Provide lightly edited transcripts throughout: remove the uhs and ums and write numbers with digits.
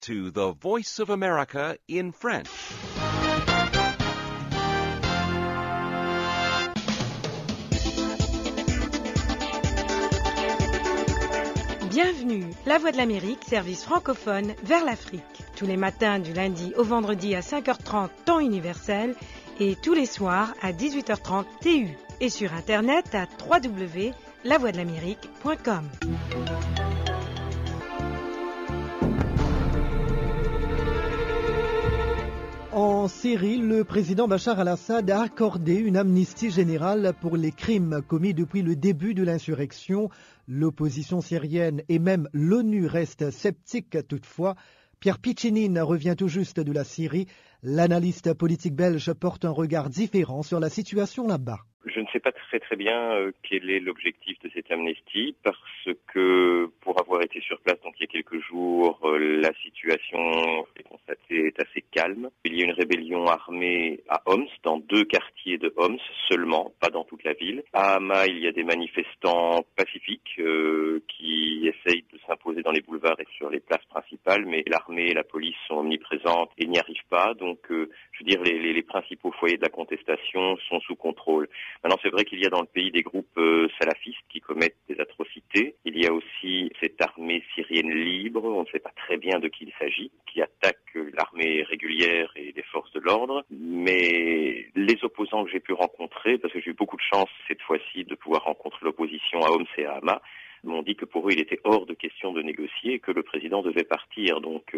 to The Voice of America in French. Bienvenue, La Voix de l'Amérique, service francophone vers l'Afrique. Tous les matins du lundi au vendredi à 5h30 temps universel et tous les soirs à 18h30 TU. Et sur Internet à www.lavoixdelamérique.com. En Syrie, le président Bachar al-Assad a accordé une amnistie générale pour les crimes commis depuis le début de l'insurrection. L'opposition syrienne et même l'ONU restent sceptiques toutefois. Pierre Piccinini revient tout juste de la Syrie. L'analyste politique belge porte un regard différent sur la situation là-bas. Je ne sais pas très bien quel est l'objectif de cette amnistie parce que pour avoir été sur place donc il y a quelques jours, la situation est constatée est assez calme. Il y a une rébellion armée à Homs, dans 2 quartiers de Homs seulement, pas dans toute la ville. À Hama, il y a des manifestants pacifiques qui essayent de s'imposer dans les boulevards et sur les places principales, mais l'armée et la police sont omniprésentes et n'y arrivent pas. Donc, je veux dire, les principaux foyers de la contestation sont sous contrôle. Maintenant, c'est vrai qu'il y a dans le pays des groupes salafistes qui commettent des atrocités. Il y a aussi cette armée syrienne libre, on ne sait pas très bien de qui il s'agit, qui attaque l'armée régulière et les forces de l'ordre. Mais les opposants que j'ai pu rencontrer, parce que j'ai eu beaucoup de chance cette fois-ci de pouvoir rencontrer l'opposition à Homs et à Hama, m'ont dit que pour eux, il était hors de question de négocier et que le président devait partir. Donc,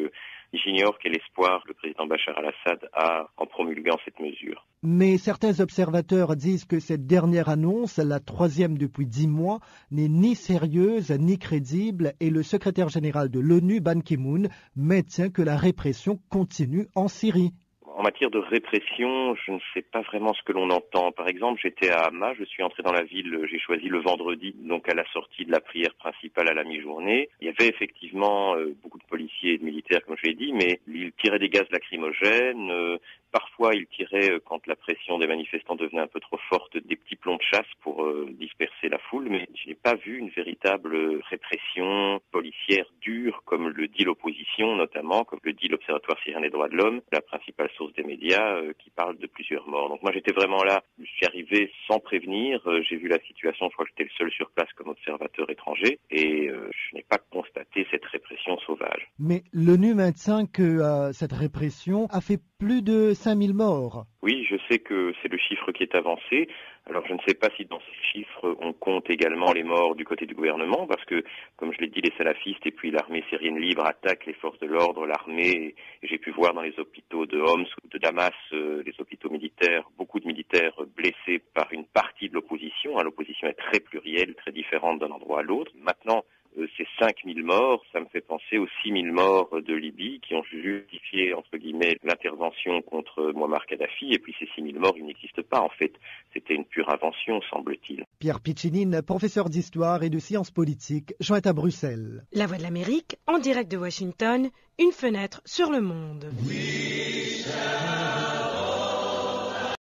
j'ignore quel espoir le président Bachar al-Assad a en promulguant cette mesure. Mais certains observateurs disent que cette dernière annonce, la 3e depuis 10 mois, n'est ni sérieuse ni crédible et le secrétaire général de l'ONU, Ban Ki-moon, maintient que la répression continue en Syrie. En matière de répression, je ne sais pas vraiment ce que l'on entend. Par exemple, j'étais à Hama, je suis entré dans la ville, j'ai choisi le vendredi, donc à la sortie de la prière principale à la mi-journée. Il y avait effectivement beaucoup de policiers et de militaires, comme je l'ai dit, mais ils tiraient des gaz lacrymogènes. Parfois, ils tiraient, quand la pression des manifestants devenait un peu trop forte, des petits plombs de chasse pour disperser la foule. Mais je n'ai pas vu une véritable répression policière dure, comme le dit l'opposition, notamment, comme le dit l'Observatoire syrien des droits de l'homme, la principale source des médias, qui parle de plusieurs morts. Donc moi, j'étais vraiment là. Je suis arrivé sans prévenir. J'ai vu la situation. Je crois que j'étais le seul sur place comme observateur étranger. Et je n'ai pas constaté cette répression sauvage. Mais l'ONU maintient que cette répression a fait plus de 5000 morts. Oui, je sais que c'est le chiffre qui est avancé. Alors je ne sais pas si dans ces chiffres on compte également les morts du côté du gouvernement, parce que, comme je l'ai dit, les salafistes et puis l'armée syrienne libre attaquent les forces de l'ordre, l'armée. Et j'ai pu voir dans les hôpitaux de Homs ou de Damas, les hôpitaux militaires, beaucoup de militaires blessés par une partie de l'opposition. L'opposition est très plurielle, très différente d'un endroit à l'autre. Maintenant, ces 5000 morts, ça me fait penser aux 6000 morts de Libye qui ont justifié, entre guillemets, l'intervention contre Muammar Kadhafi. Et puis ces 6000 morts, ils n'existent pas en fait. C'était une pure invention, semble-t-il. Pierre Piccinini, professeur d'histoire et de sciences politiques, joint à Bruxelles. La Voix de l'Amérique, en direct de Washington, une fenêtre sur le monde.